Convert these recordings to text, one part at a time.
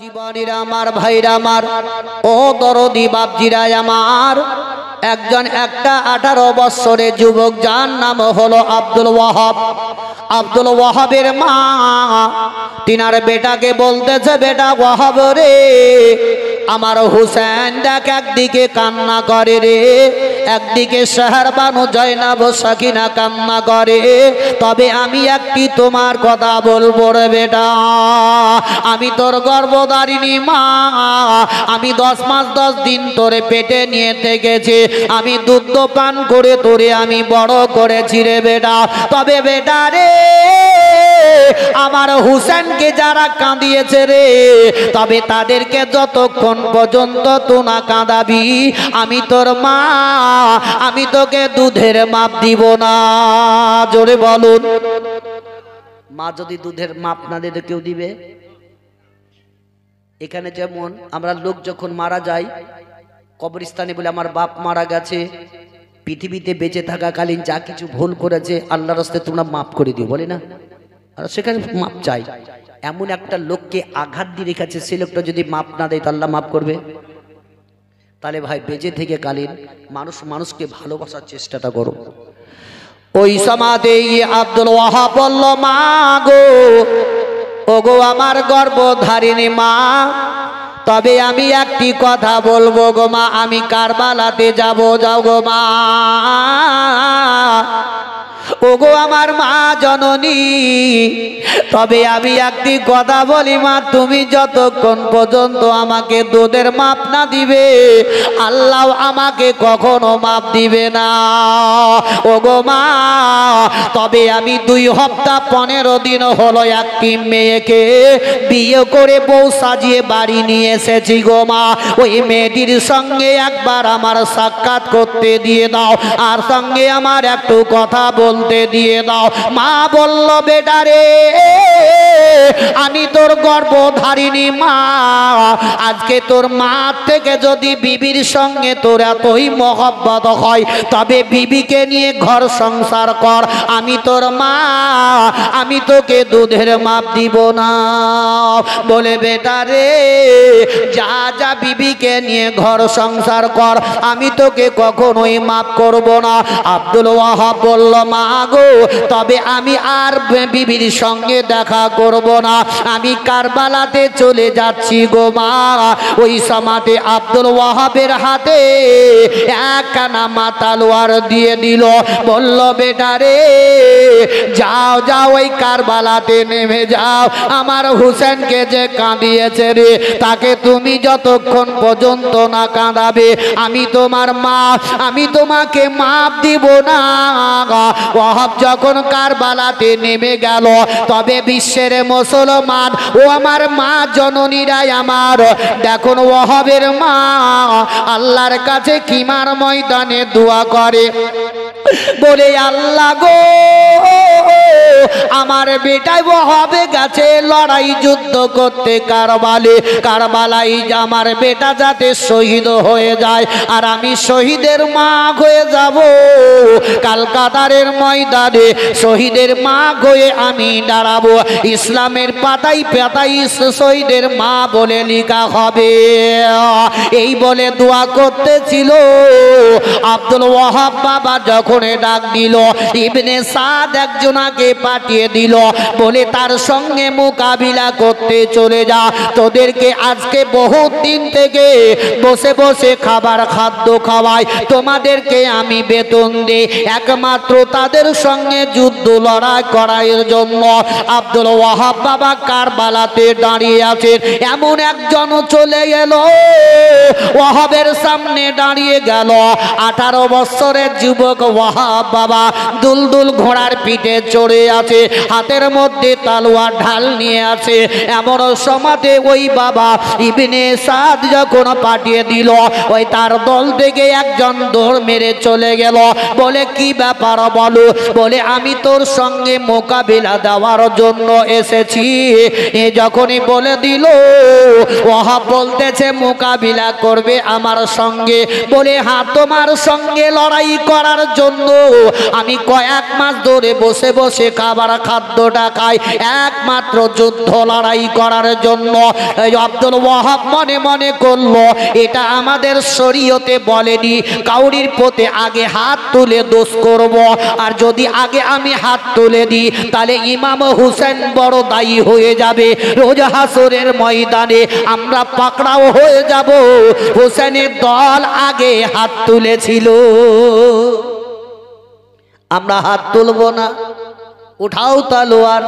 জীবনীরা আমার ভাইরা আমার ও দরদি বাপজিরা আমার একজন একটা 18 বছরের যুবক যার নাম হলো আব্দুল ওয়াহাব। আব্দুল ওয়াহাবের মা তিনার বেটাকে বলতেছে, বেটা ওয়াহাব রে, আমার হুসেন দেখ একদিকে কান্না করে রে, একদিকে শাহরবানু জয়নাব সাকিনা কান্না করে, তবে আমি একটি তোমার কথা বলবো রে বেটা, আমি তোর গর্ভধারিণী মা, আমি 10 মাস 10 দিন তোরে পেটে নিয়ে থেকেছি, আমি দুধ পান করে তোরে আমি বড় করেছি রে বেটা, তবে বেটা রে আমার হুসেনকে যারা কাঁদিয়েছে রে, তবে তাদেরকে যতক্ষণ পর্যন্ত তুই না কাঁদাবি আমি তোর মা, আমি তোকে দুধের মাপ দিব না। জোরে বলুন। মা যদি দুধের মাপ না দিতে কেউ দিবে? এখানে যেমন আমরা লোক যখন মারা যায় কবরস্থানে বলে আমার বাপ মারা গেছে, পৃথিবীতে বেঁচে থাকাকালীন যা কিছু ভুল করেছে আল্লাহর রাস্তায় তোমরা মাফ করে দিও, বলে না? আর সেখানে মাপ চাই। এমন একটা লোককে আঘাত দিয়ে রেখেছে, সে লোকটা যদি মাপ না দেয় তো আল্লাহ মাফ করবে? তাহলে ভাই বেঁচে থেকে কালীন মানুষ মানুষকে ভালোবাসার চেষ্টাটা করো। ওই সমাধে আব্দুল ওয়াহাব বলল, মা গো, ওগো আমার গর্ভধারিণী মা, তবে আমি একটি কথা বলবো গো মা, আমি কারবালাতে যাবো, যাও গো মা, ওগো আমার মা জননী, তবে আমি একটি কথা বলি মা, তুমি যতক্ষণ পর্যন্ত আমাকে দুধের মাপ না দিবে আল্লাহ আমাকে কখনো মাপ দিবে না। ওগো মা, তবে আমি 2 সপ্তাহ 15 দিন হলো একটি মেয়েকে বিয়ে করে বউ সাজিয়ে বাড়ি নিয়ে এসেছি গো মা, ওই মেয়েটির সঙ্গে একবার আমার সাক্ষাৎ করতে দিয়ে দাও, আর সঙ্গে আমার একটু কথা বলতে দিয়ে দাও। মা বলল, বেটা রে, আমি তোর গর্ভধারিণী মা, আজকে তোর মা থেকে যদি বিবির সঙ্গে তোর এতই মহব্বত হয় তবে বিবিকে নিয়ে ঘর সংসার কর, আমি তোর মা, আমি তোকে দুধের মাপ দিব না। বলে, বেটা রে, যা যা বিবিকে নিয়ে ঘর সংসার কর, আমি তোকে কখনোই মাপ করব না। আব্দুল ওয়াহাব বলল, মা গো, তবে আমি আর বিবির সঙ্গে দেখা করব না, আমি কারবালাতে চলে যাচ্ছি গো মা। ওই সমাতে আব্দুল ওয়াহাবের হাতে একখানা মাতালোয়ার দিয়ে দিল, বলল, বেটা রে, যাও যাও ওই কারবালাতে নেমে যাও, আমার হুসেনকে যে কাঁদিয়েছে রে তাকে তুমি যতক্ষণ পর্যন্ত না কাঁদাবে আমি তোমার মা, আমি তোমাকে মাপ দিব না। ওয়াহাব যখন কারবালাতে নেমে গেল, তবে বিশ্বের মুসলমান ও আমার মা জননীরাই আমার, দেখুন ওয়াহাবের মা আল্লাহর কাছে কিমার ময়দানে দোয়া করে, বলে, আল্লাহ গো, আমার বেটাই ওয়াহাবে গেছে লড়াই যুদ্ধ করতে কারবালায় আমার বেটা যাতে শহীদ হয়ে যায়, আর আমি শহীদের মা হয়ে যাব, কালকাতারের ময়দানে শহীদের মা হয়ে আমি দাঁড়াবো, ইসলামের পাতায় পাতায় শহীদের মা বলে লেখা হবে। এই বলে দোয়া করতেছিল। আব্দুল ওয়াহাব বাবা যখন ডাক দিল, ইবনে সাদ একজনাকে পাঠিয়ে দিল, বলে তার সঙ্গে মোকাবিলা করতে চলে যা, তোদেরকে আজকে বহুত দিন থেকে বসে বসে খাদ্য খাওয়াই, তোমাদেরকে আমি বেতন দেই একমাত্র তাদের সঙ্গে যুদ্ধ লড়াই করার জন্য। আব্দুল ওয়াহাব বাবা কারবালাতে দাঁড়িয়ে আছেন, এমন একজন চলে গেল, ওয়াহাবের সামনে দাঁড়িয়ে গেল 18 বছরের যুবক ওয়াহাব বাবা, দুলদুল ঘোড়ার পিঠে চড়ে আছে, হাতের মধ্যে তালোয়ার ঢাল নিয়ে আছে। এমন সমাতে ওই বাবা ইবনে সাদ যখন পাঠিয়ে দিল, ওই তার দল থেকে একজন দৌড় মেরে চলে গেল, বলে, কি ব্যাপার বলো? বলে, আমি তোর সঙ্গে মোকাবিলা দেওয়ার জন্য এসেছি। এ যখনই বলে দিল, ওয়াহাব বলতেছে, মোকাবিলা করবে আমার সঙ্গে? বলে, হ্যাঁ, তোমার সঙ্গে লড়াই করার জন্য আমি কয়েক মাস ধরে বসে বসে বসে খাবার খাদ্যটা খায় একমাত্র যুদ্ধ লড়াই করার জন্য। আব্দুল ওয়াহাব মনে মনে করলো এটা আমাদের শরীয়তে বলেনি কাউরির প্রতি আগে হাত তুলে দোষ করব, আর যদি আগে আমি হাত তুলে দিই তাহলে ইমাম হুসেন বড় দায়ী হয়ে যাবে। রোজ হাসরের ময়দানে আমরা পাকড়াও হয়ে যাব। হুসেনের দল আগে হাত তুলেছিল, আমরা হাত তুলব না। উঠাও তালোয়ার।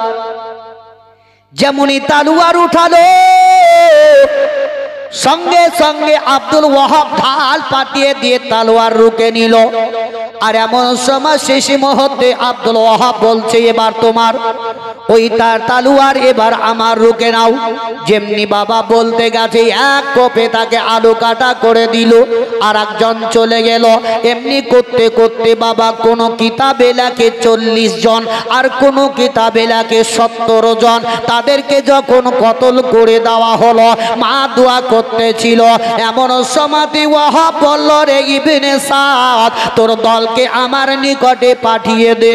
যেমনই তালোয়ার উঠালো সঙ্গে সঙ্গে আব্দুল ওয়াহাব ঢাল পাঠিয়ে দিয়ে তালোয়ার রুকে নিল। আর এমন সময় শেষ মুহূর্তে আব্দুল ওয়াহাব বলছে এবার তোমার ওই তার তালোয়ার এবার আমার রুকে নাও। যেমনি বাবা বলতে গেছে এক কোপে তাকে আলু কাটা করে দিল। আর একজন চলে গেল। এমনি করতে করতে বাবা কোনো কিতাবে লেখে 40 জন, আর কোনো কিতাবে লেখে 70 জন। তাদেরকে যখন কতল করে দেওয়া হলো মা দোয়া করতেছিল। এমন সময় ওয়াহাব বলল রে ইবনে সাদ তোর দলকে আমার নিকটে পাঠিয়ে দে।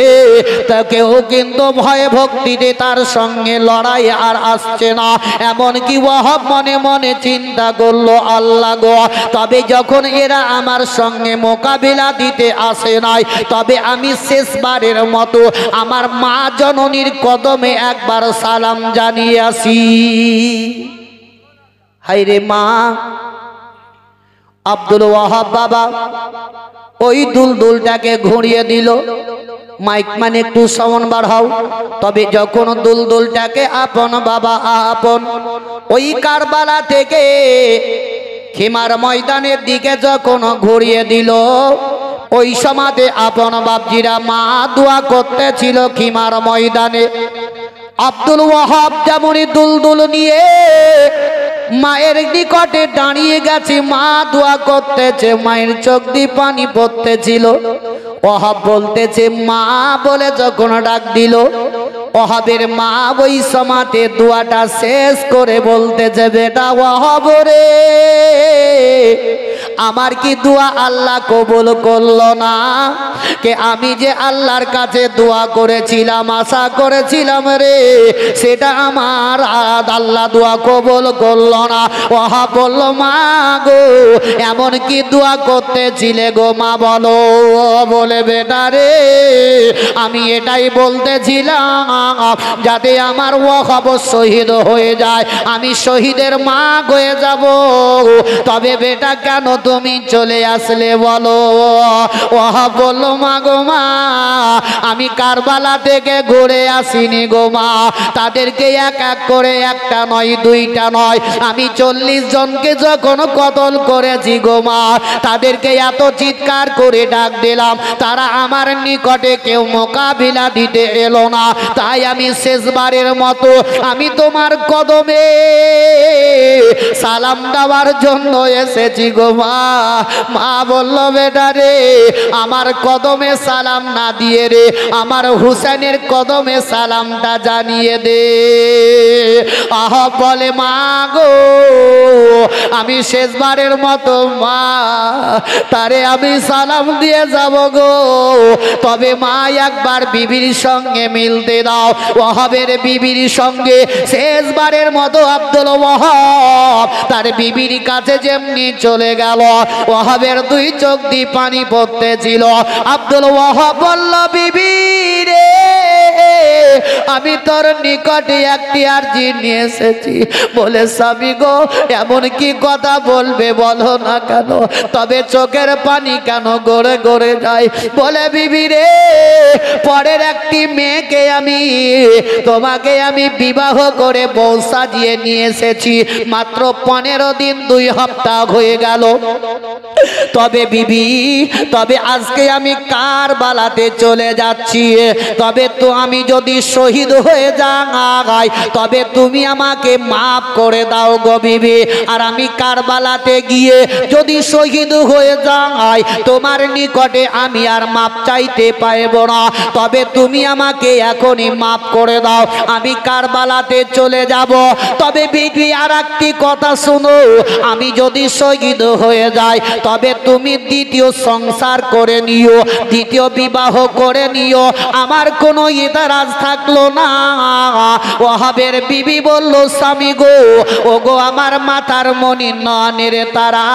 তাকেও কিন্তু ভয়ে ভক্তিতে তার সঙ্গে লড়াই আর আসছে না। এমনকি ওয়াহাব মনে মনে চিন্তা করলো আল্লাহ গো, তবে যখন এরা আমার সঙ্গে মোকাবিলা দিতে আসে নাই তবে আমি শেষবারের মতো আমার মা জননীর কদমে একবার সালাম জানিয়ে আসি। হায়রে মা। আব্দুল ওয়াহাব বাবা ওই দুলদুলটাকে ঘুরিয়ে দিল। মাইক মানে একটু সাউন্ড বাড়াও। তবে যখন দুলদুলটাকে আপন বাবা আপন ওই কারবালা থেকে খিমার ময়দানের দিকে যখন ঘুরিয়ে দিল ওই সময়তে আপন বাপজিরা মা দোয়া করতেছিল খিমার ময়দানে। আব্দুল ওয়াহাব যেমনই দুলদুল নিয়ে মায়ের নিকটে দাঁড়িয়ে গেছে, মা দোয়া করতেছে, মায়ের চোখ দিয়ে পানি পড়তেছিল। ওয়াহাব বলতেছে মা বলে যখন ডাক দিল ওয়াহাবের মা ওই সময়তে দোয়াটা শেষ করে বলতেছে বেটা ওয়াহাব রে আমার কি দোয়া আল্লাহ কবুল করলো না? কে আমি যে আল্লাহর কাছে দোয়া করেছিলাম আশা করেছিলাম রে সেটা আমার আল্লাহ দোয়া কবুল করলো না। ওয়াহাব বলল মা গো এমন কি দোয়া করতেছিলে গো মা বলো? বলে বেটা রে আমি এটাই বলতেছিলাম যাতে আমার ওয়াহাব শহীদ হয়ে যায়, আমি শহীদের মা হয়ে যাব। তবে বেটা কেন তুমি চলে আসলে বলো? ওয়াহাব বলল মা গো মা আমি কারবালা থেকে ঘুরে আসিনি গো মা, তাদেরকে এক এক করে একটা নয় দুইটা নয় আমি 40 জনকে যখন কতল করেছি গো মা, তাদেরকে এত চিৎকার করে ডাক দিলাম তারা আমার নিকটে কেউ মোকাবিলা দিতে এলো না। তাই আমি শেষবারের মতো আমি তোমার কদমে সালাম দেওয়ার জন্য এসেছি গো মা। মা বলল বেটা রে আমার কদমে সালাম না দিয়ে রে আমার হুসেনের কদমে সালামটা জানিয়ে দে। আহ বলে মা গো আমি শেষবারের মতো মা তারে আমি সালাম দিয়ে যাব গো, তবে মা একবার বিবির সঙ্গে মিলতে দাও। ওয়াহাবের বিবির সঙ্গে শেষবারের মতো আব্দুল ওয়াহাব তার বিবির কাছে যেমনি চলে গেল ওয়াহাবের দুই চোখ দিয়ে পানি পড়তেছিল। আব্দুল ওয়াহাব বলল বিবি রে আমি তোর নিকটে একটি আরজি নিয়ে এসেছি। বলে স্বামী গো এমন কি কথা বলবে বলো না কেন, তবে চোখের পানি কেন গড়ে গড়ে যায়? বলে বিবি রে পরের একটি মেয়েকে আমি তোমাকে আমি বিবাহ করে বউ সাজিয়ে নিয়ে এসেছি, মাত্র 15 দিন 2 সপ্তাহ হয়ে গেল। তবে বিবি তবে আজকে আমি কারবালাতে চলে যাচ্ছি, তবে তো আমি যদি শহীদ শহীদ হয়ে যাই তবে তুমি আমাকে মাফ করে দাও গো বিবি। আর আমি কারবালাতে গিয়ে যদি শহীদ হয়ে যাই তোমার নিকটে আমি আর মাপ চাইতে পারব না, তবে তুমি আমাকে এখনই মাফ করে দাও, আমি কারবালাতে চলে যাব। তবে বিবি আর একটি কথা শুনো, আমি যদি শহীদ হয়ে যাই তবে তুমি দ্বিতীয় সংসার করে নিও, দ্বিতীয় বিবাহ করে নিও, আমার কোনো ইতরাজ থাকলো না। ওয়াহাবের বিবি বলল, স্বামী গো, ও গো আমার মাথার মনি নয়নের তারা,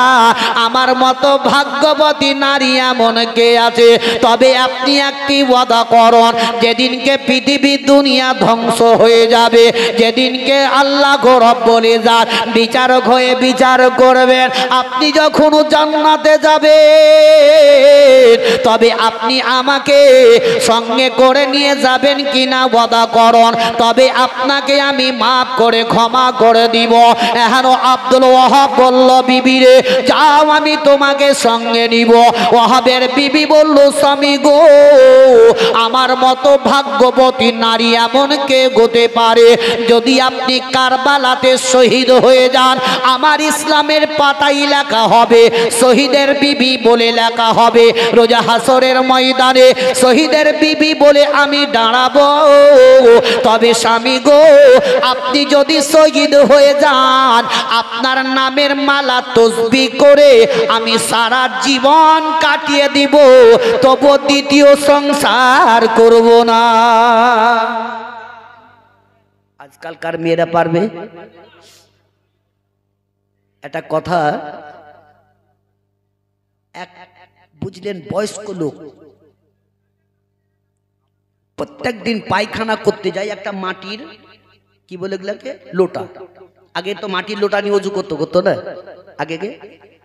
আমার মতো ভাগ্যবতী নারী এমন কে আছে? তবে আপনি একটি ওয়াদা করুন, যেদিনকে পৃথিবী দুনিয়া ধ্বংস হয়ে যাবে, যেদিনকে আল্লাহ রব্বুল ইজ্জত বিচারক হয়ে বিচার করবেন, আপনি যখন জান্নাতে যাবেন তবে আপনি আমাকে সঙ্গে করে নিয়ে যাবেন কিনা ওয়াদা করুন, তবে আপনাকে আমি মাফ করে ক্ষমা করে দিব। এখন আব্দুল ওয়াহাব বলল, বিবি রে যাও, আমি তোমাকে সঙ্গে নিব। ওয়াহাবের বিবি বলল, স্বামী গো, আমার মতো ভাগ্যবতী নারী এমন কে হতে পারে? যদি আপনি কারবালাতে শহীদ হয়ে যান, আমার ইসলামের পাতাই লেখা হবে, শহীদের বিবি বলে লেখা হবে, রোজা হাসরের ময়দানে শহীদের বিবি বলে আমি দাঁড়াবো। তবে স্বামী গো, আপনি যদি শহীদ হয়ে যান, আপনার নামের মালা তসবিহ করে আমি সারা জীবন কাটিয়ে দিব, তবু দ্বিতীয় সংসার করব না। আজকালকার মেয়েরা পারবে? একটা কথা, এক বুঝলেন বয়স্ক লোক প্রত্যেক দিন পায়খানা করতে যায় একটা মাটির, কি বলে এগুলাকে, লোটা। আগে তো মাটির লোটা নিয়ে অজু করতো না, আগে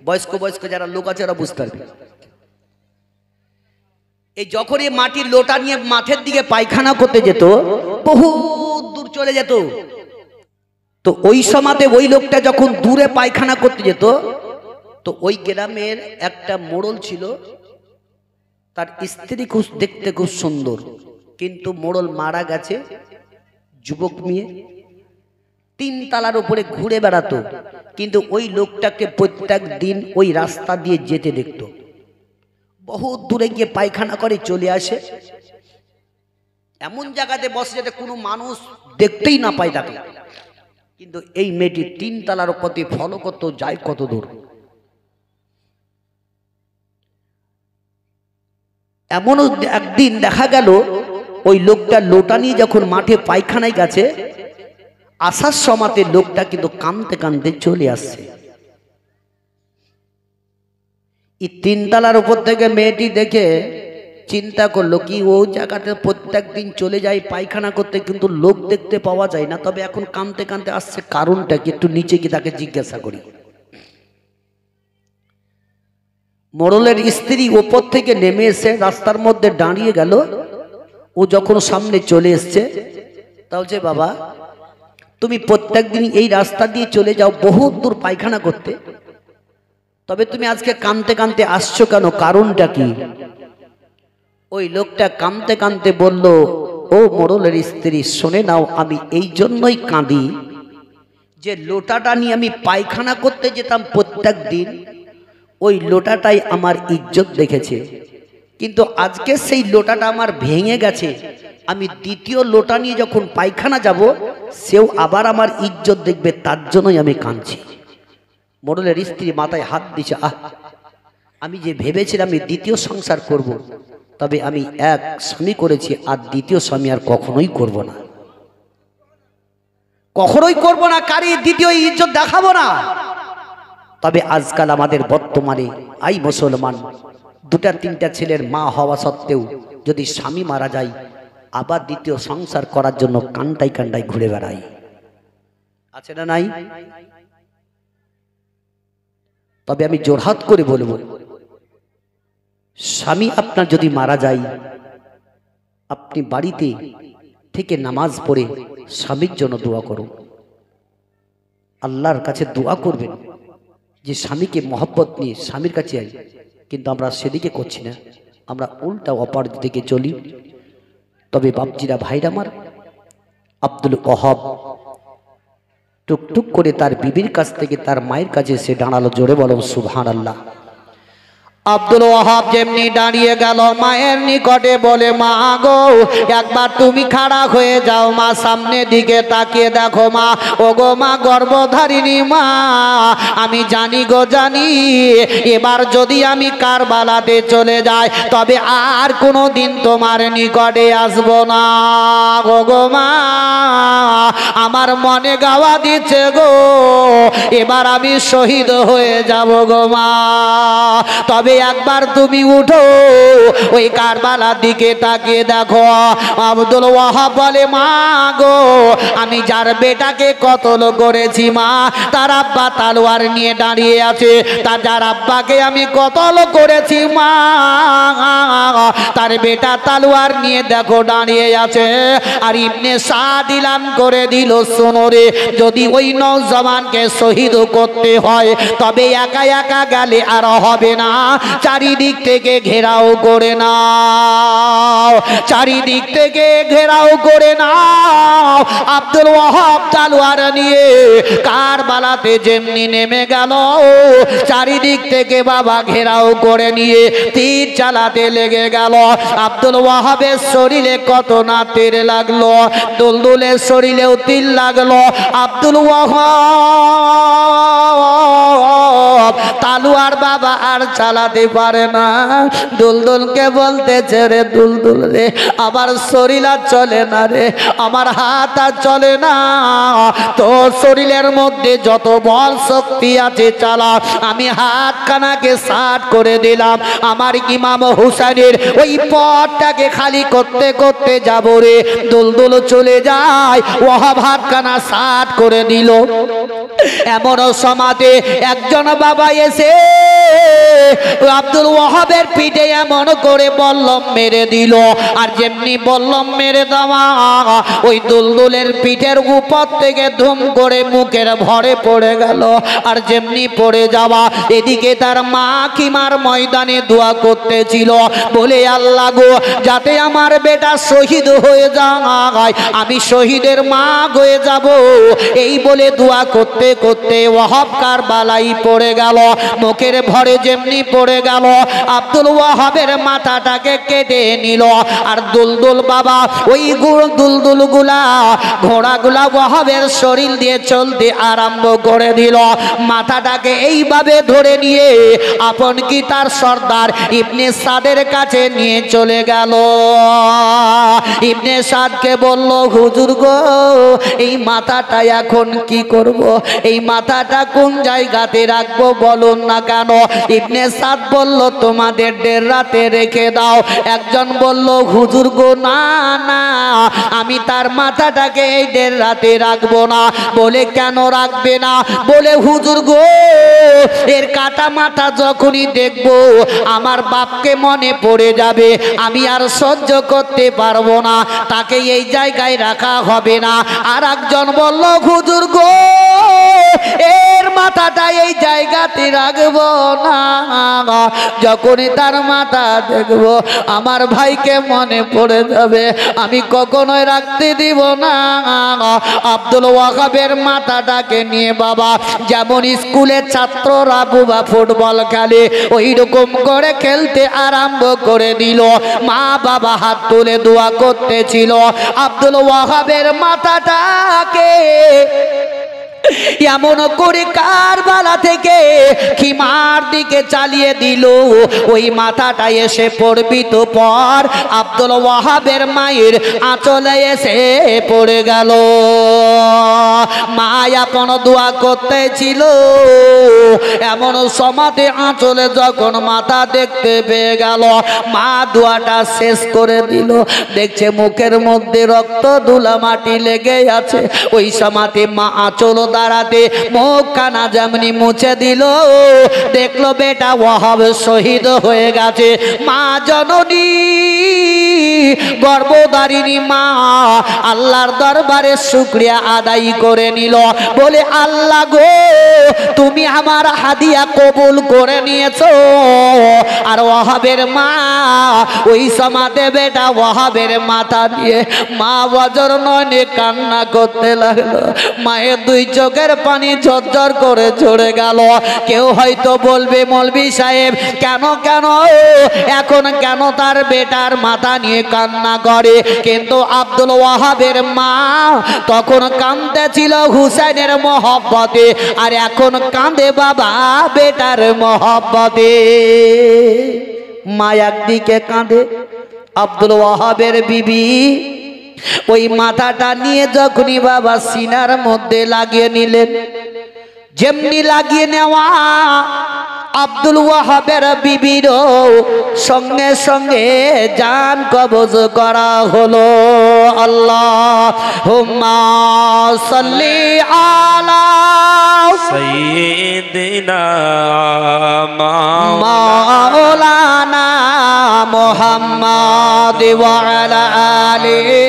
বয়স্ক যারা লোক আছে ওরা বুঝতে পারবে। এই যখন এই মাটির লোটা নিয়ে মাঠের দিকে পায়খানা করতে যেত, বহুত দূর চলে যেত। তো ওই সময়তে ওই লোকটা যখন দূরে পায়খানা করতে যেত, তো ওই গ্রামের একটা মোড়ল ছিল, তার স্ত্রী খুব দেখতে খুব সুন্দর, কিন্তু মোড়ল মারা গেছে, যুবক মেয়ে, 3 তলার উপরে ঘুরে বেড়াতো, কিন্তু ওই লোকটাকে প্রত্যেক দিন ওই রাস্তা দিয়ে যেতে দেখতো। বহুত দূরে গিয়ে পায়খানা করে চলে আসে, এমন জায়গাতে বসে যাতে কোনো মানুষ দেখতেই না পায় তাকে। কিন্তু এই মেয়েটি 3 তলার উপরে ফলো করতো, যায় কত দূর। এমনও একদিন দেখা গেল ওই লোকটা লোটা নিয়ে যখন মাঠে পায়খানায় গেছে, আসার সময়তে লোকটা কিন্তু কাঁদতে কাঁদতে চলে আসছে। এই 3 তলার উপর থেকে মেয়েটি দেখে চিন্তা করলো, কি ও জায়গাতে প্রত্যেক দিন চলে যায় পায়খানা করতে, কিন্তু লোক দেখতে পাওয়া যায় না, তবে এখন কাঁদতে কাঁদতে আসছে, কারণটা কি? একটু নিচে গিয়ে তাকে জিজ্ঞাসা করি। মোড়লের স্ত্রী ওপর থেকে নেমে এসে রাস্তার মধ্যে দাঁড়িয়ে গেল। ও যখন সামনে চলে এসছে, তা বলছে, বাবা তুমি প্রত্যেক দিন এই রাস্তা দিয়ে চলে যাও বহুত দূর পায়খানা করতে, তবে তুমি আজকে কাঁদতে কাঁদতে আসছো কেন, কারণটা কি? ওই লোকটা কাঁদতে কাঁদতে বলল, ও মোড়লের স্ত্রী, শুনে নাও, আমি এই জন্যই কাঁদি যে লোটাটা নিয়ে আমি পায়খানা করতে যেতাম প্রত্যেক দিন, ওই লোটাটাই আমার ইজ্জত দেখেছে, কিন্তু আজকে সেই লোটাটা আমার ভেঙে গেছে, আমি দ্বিতীয় লোটা নিয়ে যখন পায়খানা যাব, সেও আবার আমার ইজ্জত দেখবে, তার জন্যই আমি কাঁদছি। মোড়লের স্ত্রী মাথায় হাত দিছে, আমি যে ভেবেছিলাম আমি দ্বিতীয় সংসার করব, তবে আমি এক স্বামী করেছি, আর দ্বিতীয় স্বামী আর কখনোই করব না, কখনোই করব না, কারি দ্বিতীয় ইজ্জত দেখাবো না। তবে আজকাল আমাদের বর্তমানে আই মুসলমান 2-3টা ছেলের মা হওয়া সত্ত্বেও যদি স্বামী মারা যায়, আবার দ্বিতীয় সংসার করার জন্য কান্দাই কান্দাই ঘুরে বেড়াই, আছে না নাই? তবে আমি জোরহাত করে বলবো, স্বামী আপনার যদি মারা যায়, আপনি বাড়িতে থেকে নামাজ পড়ে স্বামীর জন্য দোয়া করুন, আল্লাহর কাছে দোয়া করবেন যে স্বামীকে মহব্বত নিয়ে স্বামীর কাছে আই। কিন্তু আমরা সেদিকে করছি না, আমরা উল্টা অপর দিকে চলি। তবে বাপজিরা, ভাইরা আমার, আব্দুল ওয়াহাব টুকটুক করে তার বিবির কাছ থেকে তার মায়ের কাছে সে দাঁড়ালো। জোরে বলো সুবহানাল্লাহ। আব্দুল ওয়াহাব যেমনি দাঁড়িয়ে গেল মায়ের নিকটে, বলে মা গো একবার তুমি খাড়া হয়ে যাও মা, সামনের দিকে তাকিয়ে দেখো মা। ও গো মা, গর্ভধারিণী মা, আমি জানি গো জানি, এবার যদি আমি কারবালাতে চলে যাই তবে আর কোনো দিন তোমার নিকটে আসবো না গো মা। আমার মনে গাওয়া দিচ্ছে গো, এবার আমি শহীদ হয়ে যাব গো মা। তবে একবার তুমি উঠো, ওই কারবালার দিকে তাকিয়ে দেখো। আব্দুল ওয়াহাব বলে মা গো, আমি যার বেটাকে কতল করেছি মা, তার আব্বা তালোয়ার নিয়ে দাঁড়িয়ে আছে। তার যার আব্বাকে আমি কতল করেছি মা, তার বেটা তালোয়ার নিয়ে দেখো দাঁড়িয়ে আছে। আর ইবনে সাদ ইলাম করে দিল, শোনো রে, যদি ওই নওজওয়ানকে শহীদ করতে হয় তবে একা একা গেলে আর হবে না, চারিদিক থেকে ঘেরাও করে নাও, চারিদিক থেকে ঘেরাও করে নাও। আব্দুল ওয়াহাব তালোয়ার নিয়ে কারবালাতে যেমনি নেমে গেল, চারিদিক থেকে বাবা ঘেরাও করে নিয়ে তীর চালাতে লেগে গেল। আব্দুল ওয়াহাবের শরীরে কত না তীর লাগলো, দুলদুলের শরীরেও তীর লাগলো। আব্দুল ওয়াহাব তালোয়ার বাবা আর চালাতে পারে না। দুলদুলকে বলতেছে, রে দুলদুল রে, আমার শরীর আর চলে না রে, আমার হাত আর চলে না, তোর শরীরের মধ্যে যত বল শক্তি আছে চালা। আমি হাত কানাকে সাট করে দিলাম, আমার ইমাম হুসাইনের ওই পথটাকে খালি করতে করতে যাব রে। দুলদুল চলে যায়, ওয়াহাব হাত কানা সাট করে দিল। এমন সমাজে একজন বাবা এসে আব্দুল ওয়াহাবের পিঠে এমন করে বল্লম মেরে দিল। আর যেমনি বল্লম মেরে দেওয়া, ওই দুলদুলের পিঠের উপর থেকে ধুম করে মুখের ভরে পড়ে গেল। আর যেমনি পড়ে যাওয়া, এদিকে তার মা কিমার ময়দানে দোয়া করতেছিল, বলে আল্লাহ গো, যাতে আমার বেটা শহীদ হয়ে যায়, আমি শহীদের মা হয়ে যাব। এই বলে দোয়া করতে করতে ওয়াহাব কারবালাই পড়ে গেল। মুখের ভরে যেমনি পড়ে গেল, আব্দুল ওয়াহাবের মাথাটাকে কেটে নিল। আর দুলদুল বাবা ওই দুলদুল গুলা ঘোড়াগুলা ওয়াহাবের শরীর দিয়ে চলতে আরম্ভ করে দিল। মাথাটাকে এইভাবে ধরে নিয়ে আপন কি তার সর্দার ইবনে সাদের কাছে নিয়ে চলে গেল। ইবনে সাদকে বলল, হুজুর গো, এই মাথাটা এখন কি করব, এই মাথাটা কোন জায়গাতে রাখবো বলুন না কেন। ইবনে সাদ বলল, তোমাদের ডেরাতে রেখে দাও। একজন বলল, হুজুর গো, না না, আমি তার মাথাটাকে এই ডেরাতে রাখবো না। বলে কেন রাখবে না? বলে হুজুর গো, এর কাটা মাথা যখনই দেখবো আমার বাপকে মনে পড়ে যাবে, আমি আর সহ্য করতে পারবো না, তাকে এই জায়গায় রাখা হবে না। আর একজন বলল, হুজুর গো, এর মাথাটা এই জায়গাতে রাখবো না, যখনই তার মাথা দেখবো আমার ভাইকে মনে পড়ে যাবে, আমি কখনোই রাখতে দিব না। আব্দুল ওয়াহাবের মাথাটাকে নিয়ে বাবা যেমন স্কুলের ছাত্ররা বুবা ফুটবল খেলে ওই রকম করে খেলতে আরম্ভ করে দিল। মা বাবা হাত তুলে দোয়া করতেছিল। আব্দুল ওয়াহাবের মাথাটাকে এমন করে কারবালা থেকে খিমার দিকে চালিয়ে দিল, ওই মাথাটা এসে পড়বি তো পর আব্দুল ওয়াহাবের মায়ের আঁচলে এসে পড়ে গেল। মা আপন দোয়া করতেছিল, এমন সমাধি আঁচলে যখন মাথা দেখতে পেয়ে গেল, মা দোয়াটা শেষ করে দিল। দেখছে মুখের মধ্যে রক্ত ধুলা মাটি লেগে আছে। ওই সমাধি মা আঁচল দাঁড়াতে মুখ কানা যেমনি মুছে দিল, দেখলো বেটা ওয়াহাব শহীদ হয়ে গেছে। মা জননী গর্ভধারিণী মা আল্লাহর দরবারে শুকরিয়া আদায় করে নিল, বলে আল্লাহ গো, তুমি আমার হাদিয়া কবুল করে নিয়েছো। আর ওয়াহাবের মা ওই সমাতে বেটা ওয়াহাবের মাথা দিয়ে মা বজর নয়নে কান্না করতে লাগলো। মায়ের দুই চোখের পানি ঝরঝর করে ঝরে গেল। কেউ হয়তো বলবে মৌলভী সাহেব কেন কেন এখন কেন তার বেটার মাথা নিয়ে কান্না করে, কিন্তু আব্দুল ওয়াহাবের মা তখন কাঁদতেছিল হুসাইনের মহব্বতে, আর এখন কাঁদে বাবা বেটার মহব্বতে। মা একদিকে কাঁদে, আব্দুল ওয়াহাবের বিবি ওই মাথাটা নিয়ে যখনই বাবা সিনার মধ্যে লাগিয়ে নিলেন, যেমনি লাগিয়ে নেওয়া আব্দুল ওয়াহাবের বিবির সঙ্গে সঙ্গে জান কবজ করা হলো। আল্লাহুম্মা সাল্লি আলা সাইয়্যিদিনা মাওলানা মুহাম্মাদ ওয়া আলা আলিহি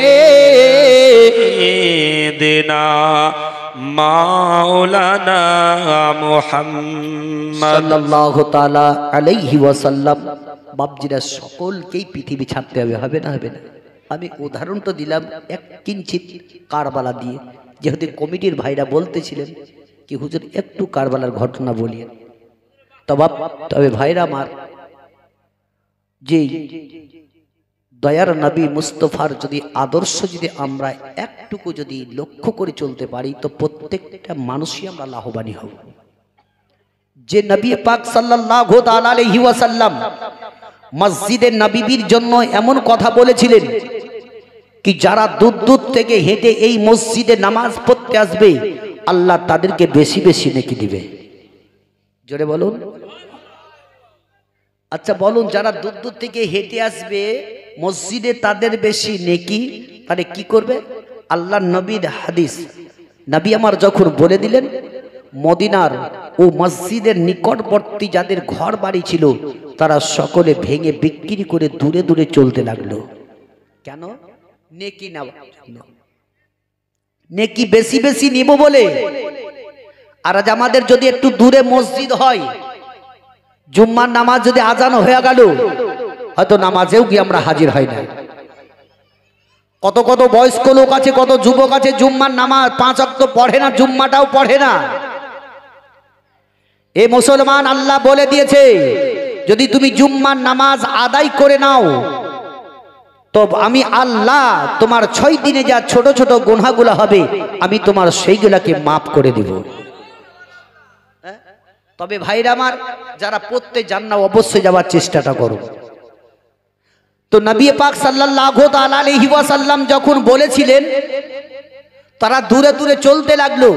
সাইয়্যিদিনা মাওলানা মুহাম্মদ সাল্লাল্লাহু তাআলা আলাইহি ওয়াসাল্লাম। বাপজিরা সকলকেই পৃথিবী ছাড়তে হবে, হবে না? হবে না? আমি উদাহরণ তো দিলাম এক কিঞ্চিত কারবালা দিয়ে, যেহেতু কমিটির ভাইরা বলতেছিলেন কি হুজুর একটু কারবালার ঘটনা বলিয়েন। তবে ভাইরা আমার, যে দয়ার নবী মুস্তফার যদি আদর্শ যদি আমরা একটুকু যদি লক্ষ্য করে চলতে পারি তো প্রত্যেকটা মানুষই আমরা লাভবান হব। যে নবী পাক সাল্লাল্লাহু তাআলা আলাইহি ওয়াসাল্লাম মসজিদে নববীর জন্য এমন কথা বলেছিলেন কি যারা দূর দূর থেকে হেঁটে এই মসজিদে নামাজ পড়তে আসবে আল্লাহ তাদেরকে বেশি বেশি নেকি দিবে। জোরে বলুন। আচ্ছা বলুন, যারা দূর দূর থেকে হেঁটে আসবে মসজিদে তাদের বেশি নেকি, তাহলে কি করবে? আল্লাহ নবীর হাদিস, নবী আমার যখন বলে দিলেন মদিনার ও মসজিদের নিকটবর্তী যাদের ঘর বাড়ি ছিল তারা সকলে ভেঙে বিক্রি করে দূরে দূরে চলতে লাগলো। কেন? নেকি নেওয়া, নেকি বেশি বেশি নিব বলে। আর আজ আমাদের যদি একটু দূরে মসজিদ হয়, জুম্মার নামাজ যদি আজান হয়ে গেল হয়তো নামাজেও গিয়ে আমরা হাজির হয় না। কত কত বয়স্ক লোক আছে, কত যুবক আছে জুম্মার নামাজ 5 ওয়াক্ত পড়ে না, জুম্মাটাও পড়ে না। এ মুসলমান, আল্লাহ বলে দিয়েছে যদি তুমি জুম্মার নামাজ আদায় করে নাও তো আমি আল্লাহ তোমার 6 দিনে যা ছোট ছোট গুনাহগুলো হবে আমি তোমার সেইগুলাকে মাফ করে দিব। তবে ভাইরা আমার, যারা পড়তে যান না অবশ্যই যাওয়ার চেষ্টাটা করো। তো নবী পাক সাল্লাল্লাহু তাআলা আলাইহি ওয়াসাল্লাম যখন বলেছিলেন তারা দূরে দূরে চলতে লাগলো।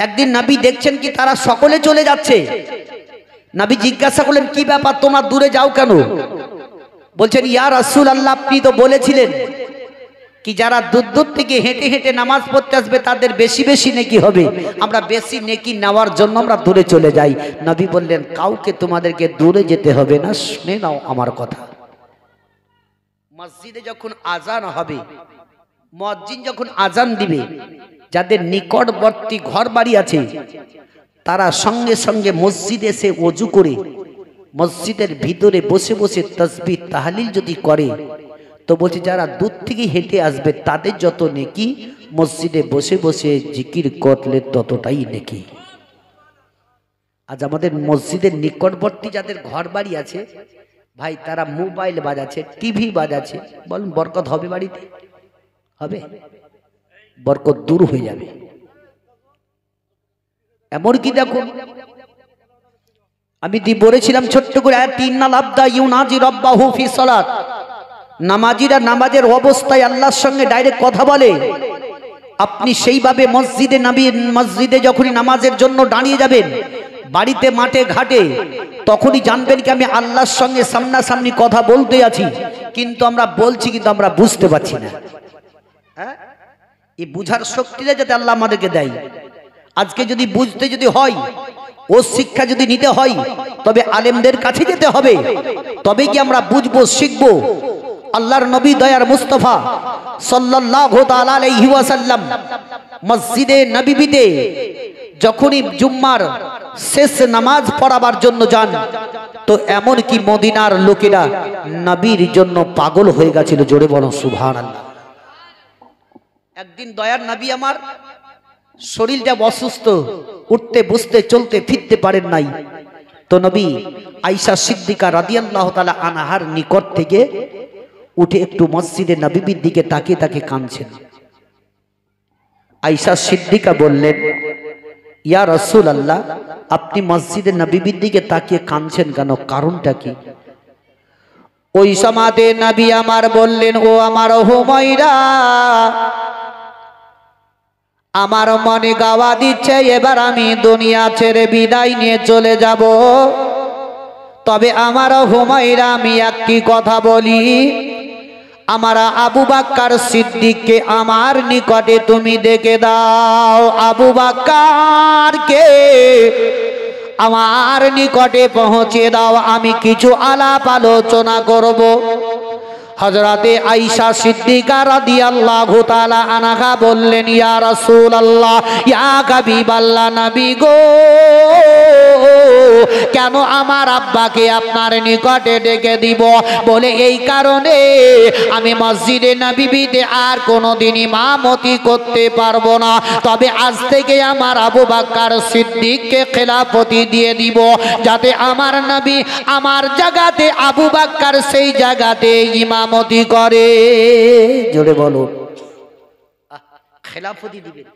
একদিন নবী দেখছেন কি তারা সকলে চলে যাচ্ছে। নবী জিজ্ঞাসা করলেন কি ব্যাপার, তোমরা দূরে যাও কেন? বলছেন ইয়া রাসূলুল্লাহ, আপনি তো বলেছিলেন কি যারা দূর দূর থেকে হেঁটে হেঁটে নামাজ পড়তে আসবে তাদের বেশি বেশি নেকি হবে, আমরা বেশি নেকি নেওয়ার জন্য আমরা দূরে চলে যাই। নবী বললেন কাউকে তোমাদেরকে দূরে যেতে হবে না, শুনে নাও আমার কথা। মসজিদে যখন আজান হবে, মুয়াজ্জিন যখন আজান দিবে, যাদের নিকটবর্তী ঘর বাড়ি আছে তারা সঙ্গে সঙ্গে মসজিদে এসে ওযু করে মসজিদের ভিতরে বসে বসে তাসবিহ তাহলিল যদি করে তো বলছে যারা দূর থেকে হেঁটে আসবে তাদের যত নেকি, মসজিদে বসে বসে জিকির করলে ততটাই নেকি। আজ আমাদের মসজিদের নিকটবর্তী যাদের ঘর বাড়ি আছে ভাই, তারা মোবাইল বাজাচ্ছে, টিভি বাজাচ্ছে, বলুন বরকত হবে বাড়িতে? হবে? বরকত দূর হয়ে যাবে। এমনকি দেখুন, আমি বলেছিলাম ছোট্ট করে ইন্নাল আবদা ইউনাজি রাব্বাহু ফি সালাত, নামাজিরা নামাজের অবস্থায় আল্লাহর সঙ্গে ডাইরেক্ট কথা বলে। আপনি সেইভাবে মসজিদে মসজিদে যখনই নামাজের জন্য দাঁড়িয়ে যাবেন, বাড়িতে মাঠে ঘাটে, তখনই জানবেন কি আমি আল্লাহর সঙ্গে সামনাসামনি কথা বলতে আছি, কিন্তু আমরা বলছি কিন্তু আমরা বুঝতে পারছি না। হ্যাঁ, এই বুঝার শক্তিটা যাতে আল্লাহ আমাদেরকে দেয়। আজকে যদি বুঝতে যদি হয়, ও শিক্ষা যদি নিতে হয়, তবে আলেমদের কাছে যেতে হবে, তবে কি আমরা বুঝবো, শিখবো। আল্লাহর নবী দয়ার মুস্তাফা সাল্লাল্লাহু তাআলা আলাইহি ওয়াসাল্লাম মসজিদে নববীতে যখনই জুম্মার শেষ নামাজ পড়াবার জন্য যান তো এমন কি মদিনার লোকেরা নবীর জন্য পাগল হয়ে গেছিল। জোরে বলো সুবহানাল্লাহ। একদিন দয়ার নবী আমার শরীরটা অসুস্থ, উঠতে বসতে চলতে ফিরতে পারেন নাই। তো নবী আয়েশা সিদ্দিকা রাদিয়াল্লাহু তাআলা আনহার নিকট থেকে উঠে একটু মসজিদে নববীর দিকে তাকিয়ে তাকিয়ে কাঁদছেন। আয়েশা সিদ্দিকা বললেন, ইয়া রাসূলুল্লাহ, আপনি মসজিদে নববীর দিকে তাকিয়ে কাঁদছেন কেন, কারণটা কি? ওই সমাতে নবী আমার বললেন, ও আমার হুমায়রা, আমার মনে গাওয়া দিচ্ছে এবার আমি দুনিয়া ছেড়ে বিদায় নিয়ে চলে যাব। তবে আমার হুমায়রা, আমি একটি কথা বলি, আমার আবু বকর সিদ্দিককে আমার নিকটে তুমি ডেকে দাও। আবু বকরকে আমার নিকটে পৌঁছে দাও, আমি কিছু আলাপ আলোচনা করব। হযরতে আয়েশা সিদ্দিকা রাদিয়াল্লাহু তাআলা আনহা বললেন, ইয়া রাসূলুল্লাহ, ইয়া হাবিবাল্লাহ, নবী গো, কেন আমার আব্বাকে আপনার নিকটে ডেকে দিব? বলে এই কারণে আমি মসজিদে নববীতে আর কোনোদিন ইমামতি করতে পারবো না, তবে আজ থেকে আমার আবু বকর সিদ্দিককে খেলাফতি দিয়ে দিব, যাতে আমার নবী আমার জায়গাতে আবু বকর সেই জায়গাতে ইমামতি করে। জোরে বলো, খেলাফতি দিবেন।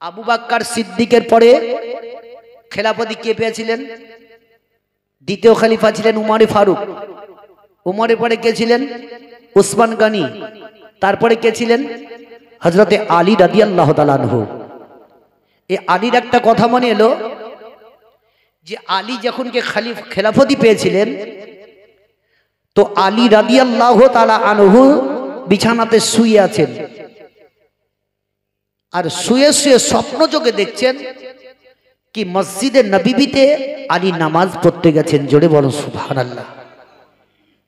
আবু বকর সিদ্দিকের পরে খেলাফতি কে পেয়েছিলেন? দ্বিতীয় খলিফা ছিলেন উমরে ফারুক। উমরের পরে কে ছিলেন? উসমান গনি। তারপরে কে ছিলেন? হযরতে আলী রাদিয়াল্লাহু তাআলা আনহু। এই আলীর একটা কথা মনে এলো যে আলী যখন কে খেলাফতি পেয়েছিলেন তো আলী রাদিয়াল্লাহু তাআলা আনহু বিছানাতে শুয়ে আছেন, আর শুয়ে শুয়ে স্বপ্ন যোগে দেখছেন কি মসজিদে নববীতে আলী নামাজ পড়তে গেছেন। জোরে বলো সুবহানাল্লাহ।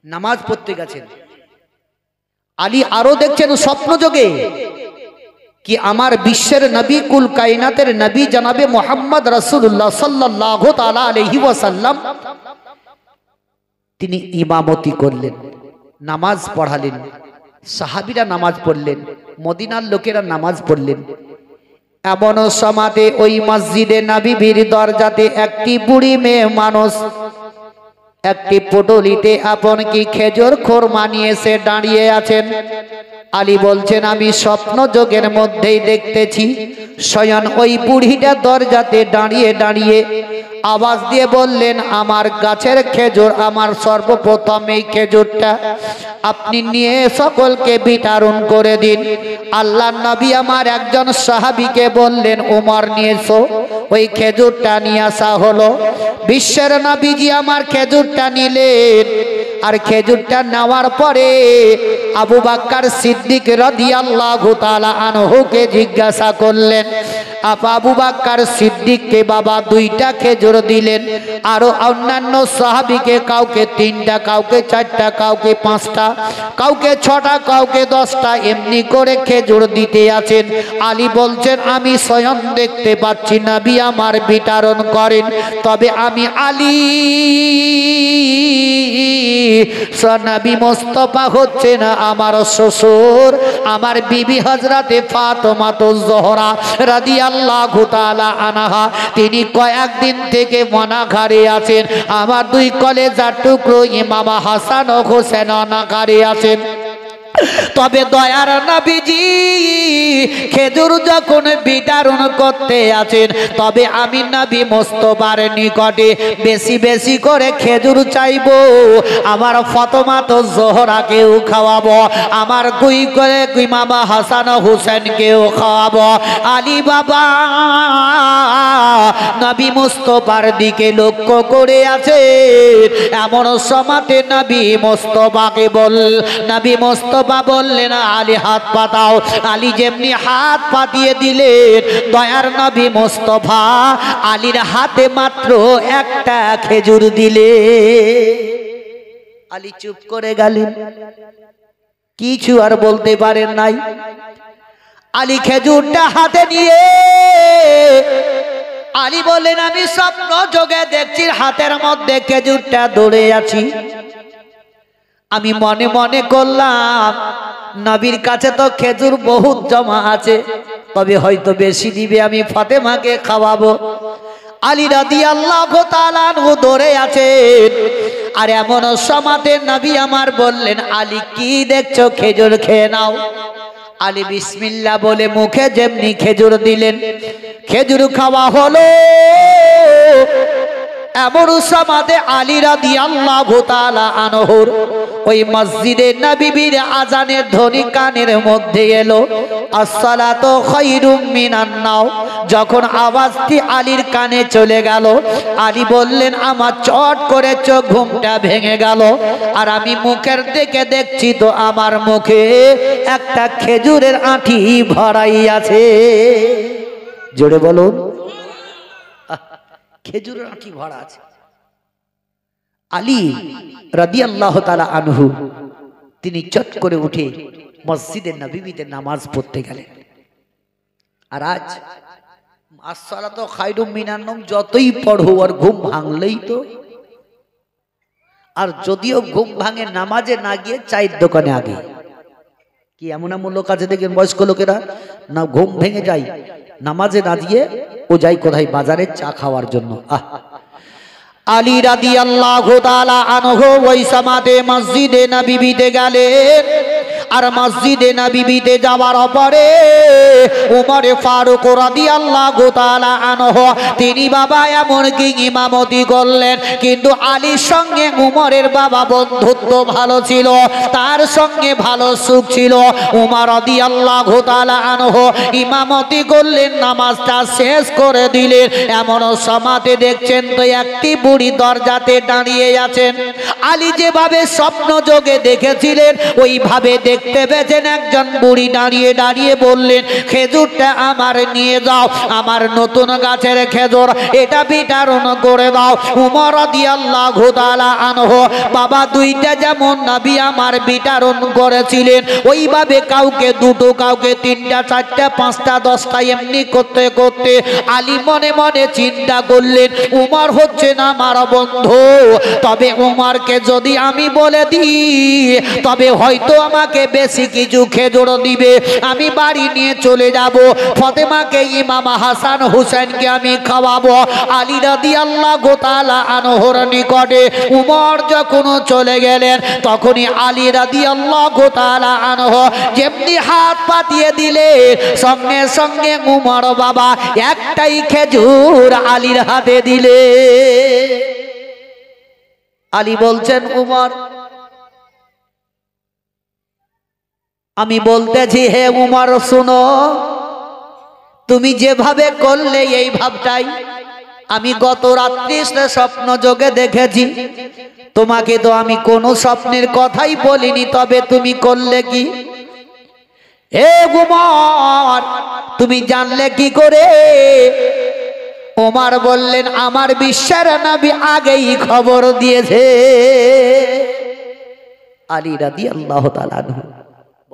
নামাজ পড়তে গেছেন। আলী আরো দেখছেন স্বপ্ন যোগে কি আমার বিশ্বের নবী, কুল কায়নাতের নবী জনাবে মুহাম্মদ রাসূলুল্লাহ সাল্লাল্লাহু তাআলা আলাইহি ওয়াসাল্লাম তিনি ইমামতি করলেন, নামাজ পড়ালেন, সাহাবীরা নামাজ পড়লেন, মদিনার লোকেরা নামাজ পড়লেন। এমন সমাতে ওই মসজিদে নববীর দরজাতে একটি বুড়ি মেয়ে মানুষ একটি পটলিতে আপন কি খেজুর খোরমা নিয়ে এসে দাঁড়িয়ে আছেন। আলী বলছেন, আমি স্বপ্ন যোগের মধ্যেই দেখতেছি স্বয়ং ওই বুড়িটা দরজাতে দাঁড়িয়ে দাঁড়িয়ে আওয়াজ দিয়ে বললেন, আমার গাছের খেজুর, আমার সর্বপ্রথম এই খেজুরটা আপনি নিয়ে সকলকে বিতরণ করে দিন। আল্লাহর নবী আমার একজন সাহাবীকে বললেন, ওমর নিয়ে এসো। ওই খেজুরটা নিয়ে আসা হলো। বিশ্বের নবীজি আমার খেজুরটা নিলেন, আর খেজুরটা নেওয়ার পরে আবু বকর সিদ্দিক রাদিয়াল্লাহু তাআলা আনহুকে জিজ্ঞাসা করলেন। আবু বকর সিদ্দিককে বাবা দুইটা খেজুর দিলেন, আরো অন্যান্য সাহাবীকে কাউকে তিনটা, কাউকে চারটা, কাউকে পাঁচটা, কাউকে ছটা, কাউকে 10টা, এমনি করে খেজুর দিতে আছেন। আলী বলছেন, আমি স্বয়ং দেখতে পাচ্ছি নবী আমার বিতরণ করেন, তবে আমি আলী নবী মুস্তাফা হচ্ছে না আমার শ্বশুর, আমার বিবি হযরতে ফাতেমা যোহরা রাদিয়াল্লাহু তাআলা আনহা, তিনি কয়েকদিন থেকে অনাঘারে আছেন। আমার দুই কলেজার টুকরো ইমাম হাসান ও হোসেন অনাঘারে আছেন। তবে দয়ার নবীজি খেজুর যখন বিতরণ করতে আছেন, তবে আমি নবী মুস্তাফার নিকটে বেশি বেশি করে খেজুর চাইবো। আমার ফাতেমা যোহরাকেও খাওয়াবো, আমার দুই করে ইমাম হাসান হোসেনকেও খাওয়াবো। আলী বাবা নবী মুস্তাফার দিকে লক্ষ্য করে আছে। এমন সময়তে নবী মুস্তাফা বললেন, আলী হাত পাতাও। আলী যেমনি হাত পাতিয়ে দিলেন, দয়ার নবী মুস্তাফা আলীর হাতে মাত্র একটা খেজুর দিলে। আলী চুপ করে গেলেন, কিছু আর বলতে পারেন নাই। আলী খেজুরটা হাতে নিয়ে আলী বললেন আমি স্বপ্ন যোগে দেখছি হাতের মধ্যে খেজুরটা ধরে আছি। আমি মনে মনে করলাম নবীর কাছে তো খেজুর বহুত জমা আছে, তবে হয়তো বেশি দিবে, আমি ফাতেমাকে খাওয়াবো। আলী রাদিয়াল্লাহু তাআলা আনহু ধরে আছেন। আর এমন সমাতে নবী আমার বললেন আলী কি দেখছো, খেজুর খেয়ে নাও। আলী বিসমিল্লাহ বলে মুখে যেমনি খেজুর দিলেন, খেজুর খাওয়া হলো। এমন সমাতে আলী রাদিয়াল্লাহু তাআলা আনহুর ওই মসজিদে নববীর আজানের ধ্বনি কানের মধ্যে এলো, আসসালাতু খায়রুম মিনান নাও। যখন আওয়াজটি আলীর কানে চলে গেল, আলী বললেন আমার চট করে চোখ ঘুমটা ভেঙে গেল। আর আমি মুখের দিকে দেখছি তো আমার মুখে একটা খেজুরের আঁটি ভরাই আছে। জোরে বলুন, খেজুরের আঁটি ভরা আছে। আলী রাদিয়াল্লাহু তাআলা আনহু তিনি চট করে উঠে মসজিদে নববীতে নামাজ পড়তে গেলেন। আর আজ আসসালাতু খায়রুম মিনান নাওম যতই পড়ো আর ঘুম ভাঙলেই তো, আর যদিও ঘুম ভাঙে নামাজে না গিয়ে চায়ের দোকানে আগে। কি এমন এমন লোক আছে দেখেন বয়স্ক লোকেরা না ঘুম ভেঙে যায়, নামাজে না দিয়ে ও যাই কোথায় বাজারে চা খাওয়ার জন্য। আলী রাদিয়াল্লাহু তাআলা আনহু ওই সমাতে মসজিদে নববীতে গেলেন। আর মসজিদে নববীতে যাওয়ার পরে উমর ফারুক রাদিয়াল্লাহু তাআলা আনহু তিনি বাবা এমন কি ইমামতি করলেন। কিন্তু আলীর সঙ্গে উমরের বাবা বন্ধুত্ব ভালো ছিল, তার সঙ্গে ভালো সুখ ছিল। উমর রাদিয়াল্লাহু তাআলা আনহু ইমামতি করলেন, নামাজটা শেষ করে দিলেন। এমন সমাতে দেখছেন তো একটি বুড়ি দরজাতে দাঁড়িয়ে আছেন। আলী যেভাবে স্বপ্ন যোগে দেখেছিলেন ওইভাবে দেখতে পেয়েছেন একজন বুড়ি দাঁড়িয়ে দাঁড়িয়ে বললেন খেজুরটা আমার নিয়ে যাও, আমার নতুন গাছের খেজুর, এটা বিতরণ করে দাও। উমর রাদিয়াল্লাহু তাআলা আনহু বাবা দুইটা যেমন নবী আমার বিতরণ করেছিলেন ওইভাবে কাউকে দুটো, কাউকে তিনটা, চারটা, পাঁচটা, 10টা এমনি করতে করতে আলী মনে মনে চিন্তা করলেন উমর হচ্ছে না আমার বন্ধু, তবে উমরকে যদি আমি বলে দিই তবে হয়তো আমাকে বেশি কিছু খেজুর দিবে, আমি বাড়ি নিয়ে চলে যাব, ফাতেমাকে, ইমাম হাসান হুসেনকে আমি খাওয়াবো। আলী রাদিয়াল্লাহু তাআলা আনহুর নিকটে উমর যখন চলে গেলেন তখনই আলী রাদিয়াল্লাহু তাআলা আনহু যেমনি হাত পাতিয়ে দিলেন সঙ্গে সঙ্গে উমর বাবা একটাই খেজুর আলীর হাতে দিলে। আলী বলছেন উমর আমি বলতেছি হে উমর শুনো, তুমি যেভাবে করলে এই ভাবটাই আমি গত রাত্রি স্বপ্ন যোগে দেখেছি। তোমাকে তো আমি কোনো স্বপ্নের কথাই বলিনি, তবে তুমি করলে কি? হে উমর তুমি জানলে কি করে? উমর বললেন আমার বিশ্বের নবী আগেই খবর দিয়েছে। আলী রাদিয়াল্লাহু তাআলা আনহু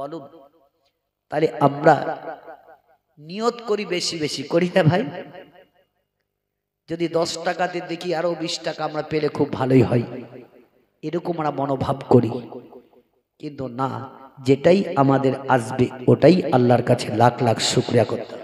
বলুন, তাহলে আমরা নিয়ত করি বেশি বেশি করি না ভাই? যদি 10 টাকাতে দেখি আরো 20 টাকা আমরা পেলে খুব ভালোই হয়, এরকম আমরা মনোভাব করি। কিন্তু না, যেটাই আমাদের আসবে ওটাই আল্লাহর কাছে লাখ লাখ শুকরিয়া করতে হবে।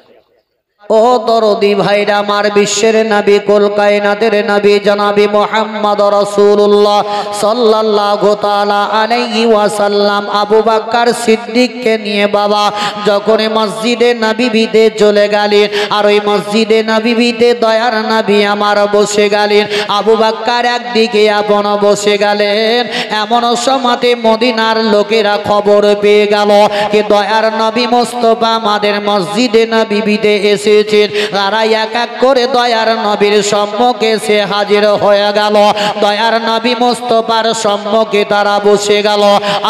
ও দরদি ভাইরা আমার, বিশ্বের নবী কুল কায়নাতের নবী জনাবি মুহাম্মদ রাসূলুল্লাহ সাল্লাল্লাহু তাআলা আলাইহি ওয়াসাল্লাম আবু বকর সিদ্দিককে নিয়ে বাবা যখন মসজিদে নববীতে চলে গেলেন, আর ওই মসজিদে নববীতে দয়ার নবী আমার বসে গেলেন, আবু বকর একদিকে আপন বসে গেলেন। এমন সময়তে মদিনার লোকেরা খবর পেয়ে গেল যে দয়ার নবী মুস্তাফা আমাদের মসজিদে নববীতে এসে তারা এক এক করে দয়ার নবীর সম্মুখে সে হাজির হয়ে গেল। দয়ার নবী মুস্তাফার সম্মুখে তারা বসে গেল।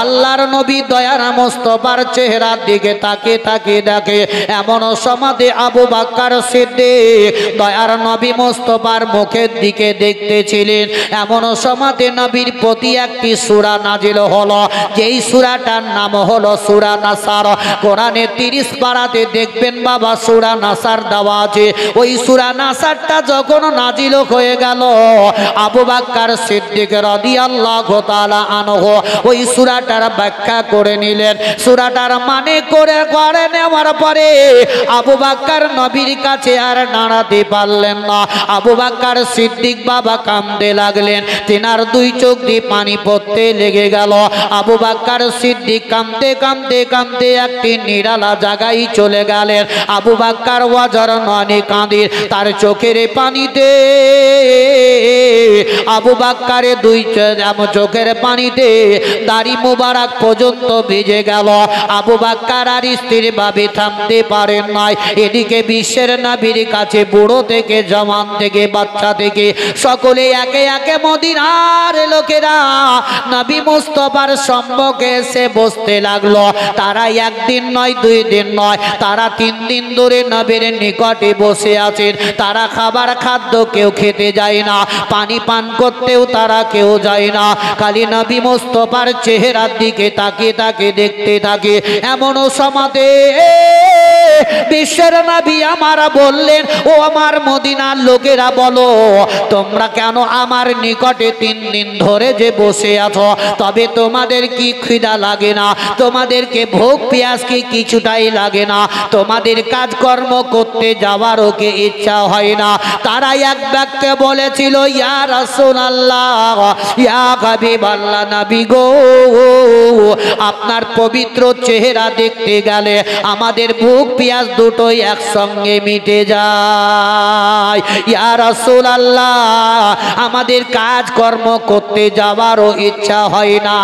আল্লাহর নবী দয়ার মুস্তাফার চেহারার দিকে তাকিয়ে তাকিয়ে দেখে। এমন সময়তে আবু বকর সিদ্দিক দয়ার নবী মুস্তাফার মুখের দিকে দেখতেছিলেন। এমন সময়তে নবীর প্রতি একটি সূরা নাজিল হলো, যেই সূরাটার নাম হলো সূরা নাসার। কোরআনে 30 পারাতে দেখবেন বাবা সূরা নাসার নাসার দেওয়া আছে। ওই সূরা নাসারটা যখন নাজিল হয়ে গেল, আবু বকর সিদ্দিক রাদিয়াল্লাহু তাআলা আনহু ওই সূরাটার ব্যাখ্যা করে নিলেন। সূরাটার মানে করে নেওয়ার পরে আবু বকর নবীর কাছে আর দাঁড়াতে পারলেন না। আবু বকর সিদ্দিক বাবা কাঁদতে লাগলেন, তেনার দুই চোখ দিয়ে পানি পড়তে লেগে গেল। আবু বকর সিদ্দিক কাঁদতে কাঁদতে কাঁদতে একটি নিরালা জায়গায় চলে গেলেন। আবু বকর ওয়াজর নয়নে কাঁদে, তার চোখের পানিতে আবু বকরের দুই চোখের পানিতে দাড়ি মোবারক পর্যন্ত ভিজে গেল। আবু বকর আর স্ত্রীর ভাবে থামতে পারেন নাই। এদিকে বিশ্বের নবীর কাছে বুড়ো থেকে জওয়ান থেকে বাচ্চা থেকে সকলে একে একে মদিনার লোকেরা নবী মুস্তাফার সম্মুখে এসে বসতে লাগলো। তারা একদিন নয়, দুই দিন নয়, তারা 3 দিন ধরে নবীর নিকটে বসে আছেন। তারা খাবার খাদ্য কেউ খেতে যায় না, পানি পান করতেও তারা কেউ যায় না, খালি নবী মুস্তাফার চেহারার দিকে তাকিয়ে তাকিয়ে দেখতে থাকে। এমনও সমাতে বিশ্বের নবী আমার বললেন, ও আমার মদিনার লোকেরা বলো, তোমরা কেন আমার নিকটে 3 দিন ধরে যে বসে আছো, তবে তোমাদের কি খিদা লাগে না? তোমাদেরকে ভোগ পেঁয়াজ কি কিছুটাই লাগে না? তোমাদের কাজকর্ম করতে যাওয়ারও কি ইচ্ছা হয় না? তারা এক বাক্যে বলেছিল, ইয়া রাসূলুল্লাহ, ইয়া হাবিবাল্লাহ, নবী গো, আপনার পবিত্র চেহারা দেখতে গেলে আমাদের ভোগ পেঁয়াজ দুটোই একসঙ্গে মিটে যায়। ইয়া রাসূলুল্লাহ, আমাদের কাজকর্ম করতে যাওয়ারও ইচ্ছা হয় না,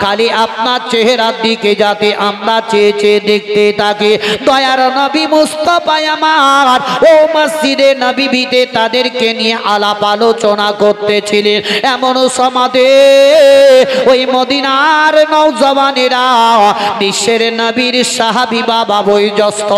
খালি আপনার চেহারার দিকে যাতে আমরা চেয়ে চেয়ে দেখতে থাকি। দয়ার নবী মুস্তাফা আমার ও মসজিদে নববীতে তাদেরকে নিয়ে আলাপ আলোচনা করতেছিলেন। এমন সমাজে ওই মদিনার নওজওয়ানেরা বিশ্বের নবীর সাহাবী বাবা বয়োজ্যেষ্ঠ,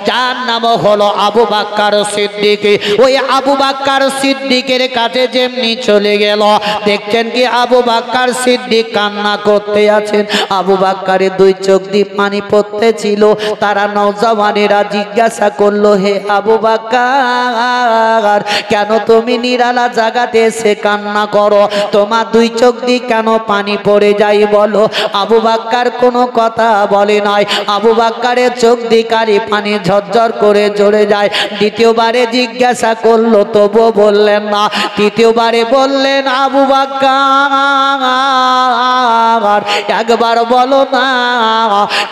যার নাম হলো আবু বকর সিদ্দিক, ওই আবু বকর সিদ্দিকের কাছে যেমনি চলে গেল, দেখছেন কি আবু বকর সিদ্দিক কান্না করতে আছেন। আবু বকরের দুই চোখ দিয়ে পানি পড়তেছিল। তারা নওজওয়ানেরা জিজ্ঞাসা করলো, হে আবু বকর, কেন তুমি নিরালা জায়গাতে এসে কান্না করো? তোমার দুই চোখ দিয়ে কেন পানি পড়ে যায় বলো? আবু বকর কোনো কথা বলে নাই। আবু বকরের চোখ দিয়ে কারি পানি ঝরঝর করে ঝরে যায়। দ্বিতীয়বারে জিজ্ঞাসা করলো, তবু বললেন না। তৃতীয়বারে বললেন, আবু বকর, একবার বলো না,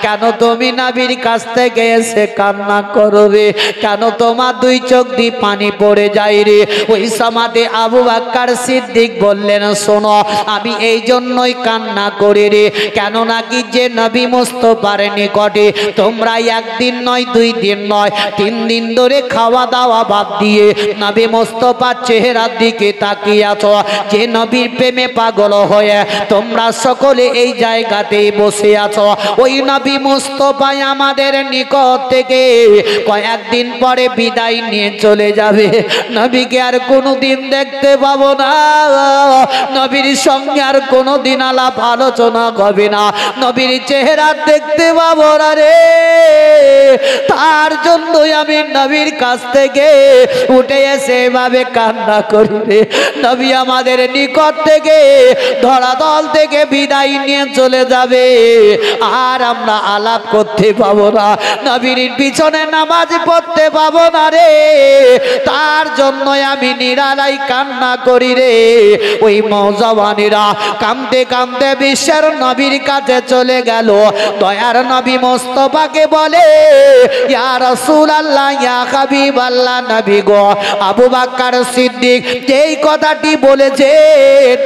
কেন তুমি নবীর কাছ থেকে এসে কান্না করবে? কেন তোমার দুই চোখ দিয়ে পানি পড়ে যায় রে? ওই সমাজে আবু বকর সিদ্দিক বললেন, শোনো, আমি এই জন্যই কান্না করি রে, কেন নাকি যে নবী মুস্তাফার নিকটে তোমরা একদিন নয়, 2 দিন নয়, 3 দিন ধরে খাওয়া দাওয়া বাদ দিয়ে নবী মুস্তাফার চেহারার দিকে তাকিয়ে আছো। যে নবীর প্রেমে পাগল হয়ে তোমরা সকলে এই জায়গাতেই বসে আছো, ওই নবী মুস্তাফা আমাদের নিকট থেকে কয়েকদিন পরে বিদায় নিয়ে চলে যাবে। নবীকে আর কোনোদিন দেখতে পাবো না, নবীর সঙ্গে আর কোনোদিন আলাপ আলোচনা হবে না, নবীর চেহারা দেখতে পাবো না রে। তার জন্যই আমি নবীর কাছ থেকে উঠে এসে এভাবে কান্না করি রে। নবী আমাদের নিকট থেকে ধরাতল থেকে বিদায় নিয়ে চলে যাবে, আর আমরা আলাপ করতে পাবো না, নবীর পিছনে নামাজ পড়তে পাবো না রে। তার জন্যই আমি নিরালাই কান্না করি রে। ওই নওজওয়ানেরা কাঁদতে কাঁদতে বিশ্বের নবীর কাছে চলে গেল। দয়ার নবী মুস্তাফাকে বলে, ইয়া রাসূলুল্লাহ, ইয়া হাবিবাল্লাহ, নবী গো, আবু বকর সিদ্দিক যেই কথাটি বলেছেন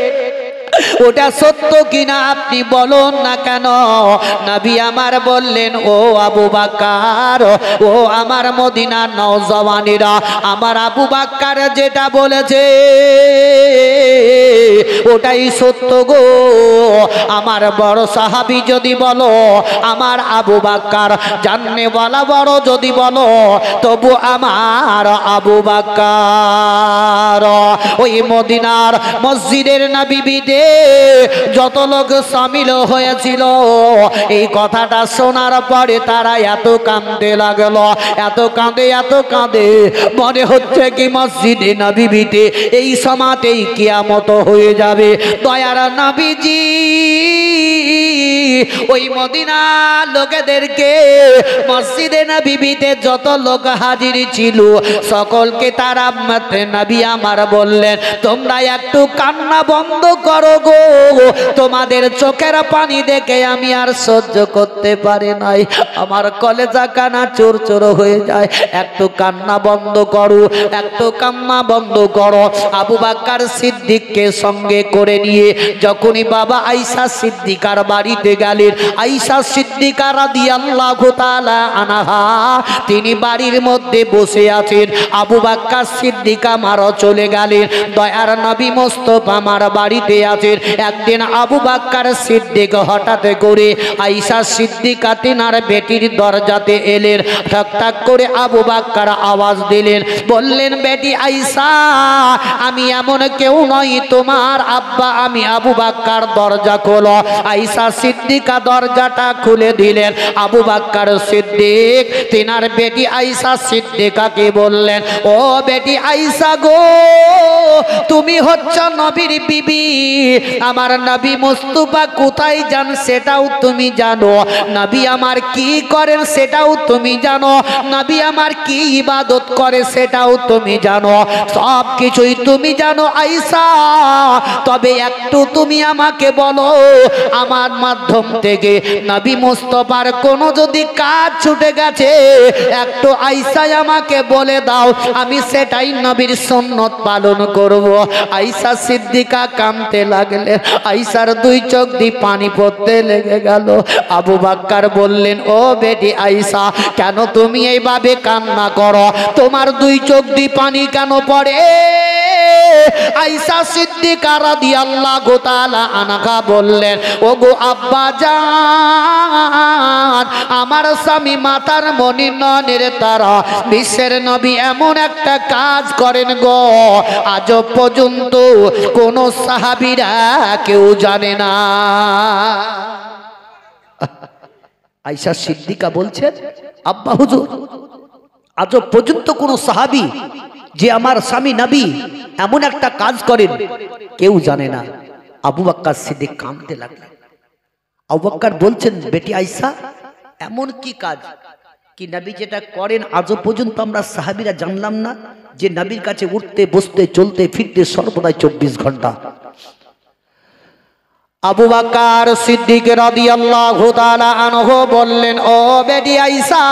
ওটা সত্য কিনা আপনি বলুন না কেন? নবী আমার বললেন, ও আবু বকর, ও আমার মদিনার নওজওয়ানেরা, আমার আবু বকর যেটা বলেছে ওটাই সত্য গো। আমার বড় সাহাবী যদি বলো, আমার আবু বকর জাননেওয়ালা বড় যদি বলো, তবু আমার আবু বকর। ওই মদিনার মসজিদের নববীতে যত লোক শামিল হয়েছিল, এই কথাটা শোনার পরে তারা এত কাঁদতে লাগলো, এত কাঁদে মনে হচ্ছে কি মসজিদে নববীতে এই সময়তেই কিয়ামত হয়ে যাবে। দয়ার নবীজি ওই মদিনার লোকেদেরকে মসজিদে নববীতে যত লোক হাজির ছিল সকলকে তারা নবী আমার বললেন, তোমরা একটু কান্না বন্ধ করো গো, তোমাদের চোখের পানি দেখে আমি আর সহ্য করতে পারি নাই, আমার কলেজা কানা চোর চোর হয়ে যায়, একটু কান্না বন্ধ করো, একটু কান্না বন্ধ করো। আবু বকর সিদ্দিককে সঙ্গে করে নিয়ে যখনই বাবা আয়েশা সিদ্দিকার বাড়িতে গেলেন, আয়েশা সিদ্দিকা রাদিয়াল্লাহু তাআলা আনহা তিনি বাড়ির মধ্যে বসে আছেন, আবু বকর সিদ্দিকা মারও চলে গেলেন। দয়ার নবী মুস্তাফা আমার বাড়িতে আছেন। একদিন আবু বকর সিদ্দিক হঠাৎ করে আয়েশা সিদ্দিকা তিনার বেটির দরজাতে এলেন। ঠক ঠক করে আবু বকর আওয়াজ দিলেন, বললেন, বেটি আয়েশা, আমি এমন কেউ নই, তোমার আব্বা আমি আবু বকর, দরজা খোলো। আয়েশা সিদ্দিকা দরজাটা খুলে দিলেন। আবু বকর সিদ্দিক তিনার বেটি আয়েশা সিদ্দিকাকে বললেন, ও বেটি আয়েশা গো, তুমি হচ্ছ নবীর বিবি, আমার নবী মুস্তাফা কোথায় যান সেটাও তুমি জানো, নবী আমার কি করেন সেটাও তুমি জানো, নবী আমার কি ইবাদত করে সেটাও তুমি জানো, সব কিছুই তুমি জানো আয়েশা। তবে একটু তুমি আমাকে বলো, আমার মাধ্যম থেকে নবী মুস্তাফার কোনো যদি কাজ ছুটে গেছে একটু আয়েশা আমাকে বলে দাও, আমি সেটাই নবীর সুন্নত পালন করব। আয়েশা সিদ্দিকা কাঁদতে লাগলেন, আয়েশার দুই চোখ দিয়ে পানি পড়তে লেগে গেল। আবু বকর বললেন, ও বেটি আয়েশা, কেন তুমি এইভাবে কান্না করো, তোমার দুই চোখ দিয়ে পানি কেন পড়ে? আয়েশা সিদ্দিকা রাদিয়াল্লাহু তাআলা আনহা বললেন, ওগো আব্বা জান, আমার স্বামী মাতার মনি নয়নের তারা বিশ্বের নবী এমন একটা কাজ করেন গো, আজ পর্যন্ত কোন সাহাবীরা কেউ জানে না। আয়েশা সিদ্দিকা বলছেন, আব্বা হুজুর, আজ পর্যন্ত কোন সাহাবী যে আমার স্বামী নবী এমন একটা কাজ করেন কেউ জানে না। আবু বকর সিদ্দিক কাঁদতে লাগলেন। আবু বকর বলছেন, বেটি আয়েশা, এমন কি কাজ কি নবী যেটা করেন আজ পর্যন্ত আমরা সাহাবীরা জানলাম না, যে নবীর কাছে উঠতে বসতে চলতে ফিরতে সর্বদাই 24 ঘন্টা। আবু বকর সিদ্দিক রাদিয়াল্লাহু তাআলা আনহু বললেন, ও বেটি আয়েশা,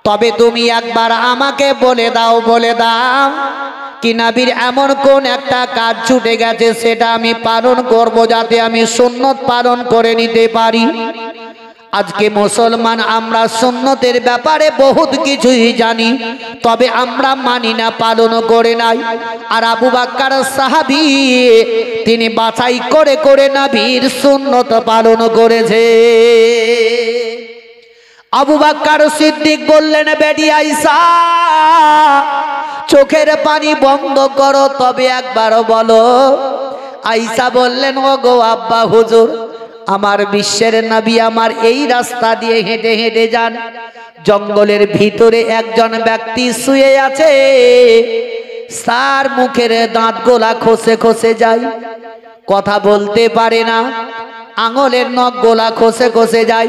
তবে তুমি একবার আমাকে বলে দাও কি নবীর এমন কোন একটা কাজ ছুটে গেছে সেটা আমি পালন করব, যাতে আমি সুন্নত পালন করে নিতে পারি। আজকে মুসলমান আমরা সুন্নতের ব্যাপারে বহুত কিছুই জানি, তবে আমরা মানি না, পালন করে নাই। আর আবু বকর সাহাবী তিনি বাছাই করে করে নবীর সুন্নত পালন করেছে। আবু বকর সিদ্দিক বললেন, বেটি আয়েশা, চোখের পানি বন্ধ করো, তবে একবার বলো। আয়েশা বললেন, ওগো আব্বা হুজুর, আমার বিশ্বের নবী আমার এই রাস্তা দিয়ে হেঁটে হেঁটে যান, জঙ্গলের ভিতরে একজন ব্যক্তি শুয়ে আছে, তার মুখের দাঁতগুলা খসে খসে যায়, কথা বলতে পারে না, আঙুলের নখ গোলা খসে খসে যায়,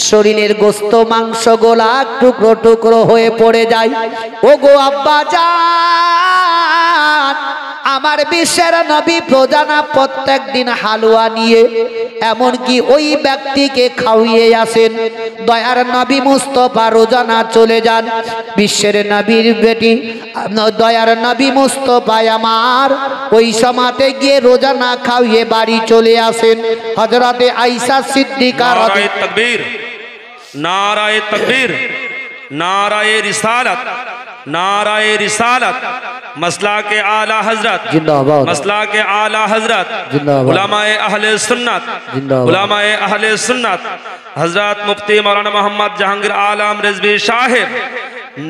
শরীরের গোস্ত মাংস গোলা টুকরো টুকরো হয়ে পড়ে যায়। ওগো আব্বা জান, আমার বিশ্বের নবী রোজানা প্রত্যেক দিন হালুয়া নিয়ে এমনকি ওই ব্যক্তিকে খাওয়িয়ে আসেন। দয়ার নবী মুস্তাফা রোজানা চলে যান, বিশ্বের নবীর বেটি দয়ার নবী মুস্তাফা আমার ওই সময়তে গিয়ে রোজানা খাওয়িয়ে বাড়ি চলে আসেন। হযরতে আয়েশা সিদ্দিকা নারায়ে তাকবীর, নারায়ে তাকবীর, নারায়ে রিসালাত, নারায়ে রিসালাত, मसला के आला हजरत जिंदाबाद मसला के आला हजरत जिंदाबाद उलमाए अहले सुन्नत जिंदाबाद उलमाए अहले सुन्नत हजरत मुफ्ती मौलाना मोहम्मद जहांगीर आलम रिजवी साहिब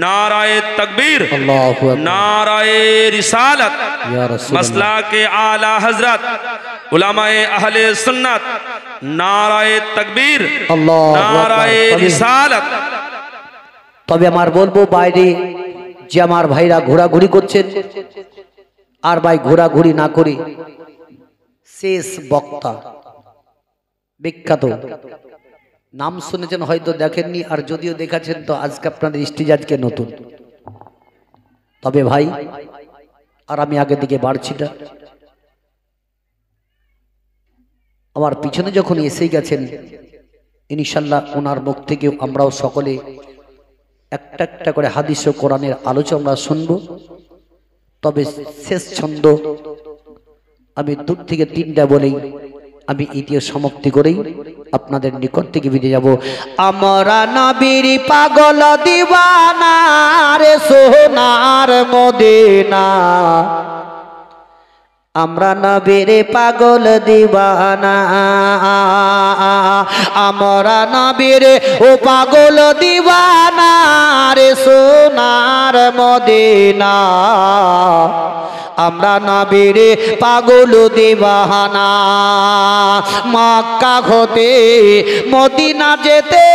नाराए तकबीर अल्लाहु अकबर नाराए रिसालत या रसूल मसला के आला हजरत उलमाए अहले सुन्नत नाराए तकबीर अल्लाहु अकबर नाराए रिसालत। তবে আমার বলবো বাইরে যে আমার ভাইরা ঘোরাঘুরি করছেন আর ভাই ঘোরাঘুরি না করে শেষ বক্তা বিখ্যাত নাম শুনেছেন হয়তো দেখেননি আর যদিও দেখাছেন তো আজকে আপনাদের স্টেজ আজকে নতুন তবে ভাই আর আমি আগে দিকে বাড়ছি না আমার পিছনে যখন এসেই গেছেন ইনশাআল্লাহ ওনার মুখ থেকে আমরাও সকলে একটা একটা করে হাদিস ও কোরআনের আলোচনা আমরা শুনব তবে শেষ ছন্দ আমি দূর থেকে তিনটা বলেই আমি ইতিহাস সমাপ্তি করেই আপনাদের নিকট থেকে বিদায় যাব। আমরা নবীর পাগল দিওয়ানা রে সোনার মদিনা আমরা নবীর পাগল দিওয়ানা আমরা নবীর ও পাগল দিওয়ানা রে সোনার মদিনা আমরা নবীর পাগল দিওয়ানা মক্কা হতে মদিনা যেতে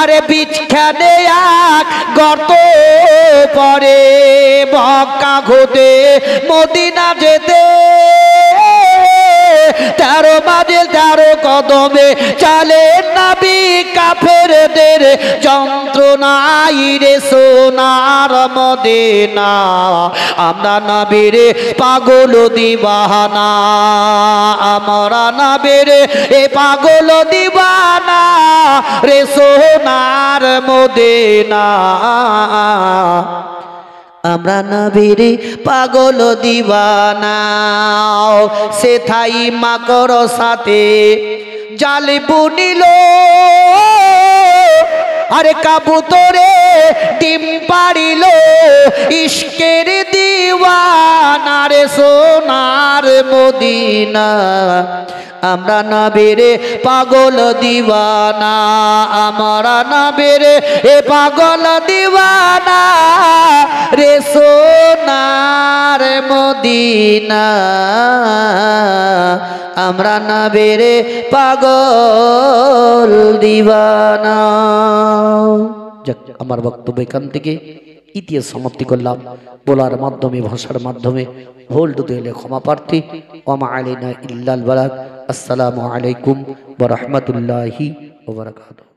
আরে বিছখানে এক গর্ত পরে মক্কা হতে মদিনা যেতে 13 মাইল 13 কদমে চলে নবী কাফেরদের যন্ত্রণাই রে সোনার মদিনা আমরা নবীর পাগল দিওয়ানা আমরা নবীর পাগল দিওয়ানা রে সোনার মদিনা আমরা নবীর পাগল দিওয়ানা সেথাই মাকর সাথে জাল বুনিল আরে কাবুতরে ডিম পারিল ইশকের দিওয়ানা রে সোনার মদিনা আমরা নবীর পাগল দিওয়ানা আমরা নবীর পাগল দিওয়ানা রে সোনার মদিনা আমরা নবীর পাগল দিওয়ানা। যাক আমার বক্তব্য এখান থেকে ইতিহাস সমাপ্তি করলাম বলার মাধ্যমে ভাষার মাধ্যমে ভুল দুটো এলে ক্ষমা প্রার্থী ওমা আলাইনা ইল্লাল বালাগ। আসসালামু আলাইকুম ওয়া রাহমাতুল্লাহি ওয়া বারাকাতুহু।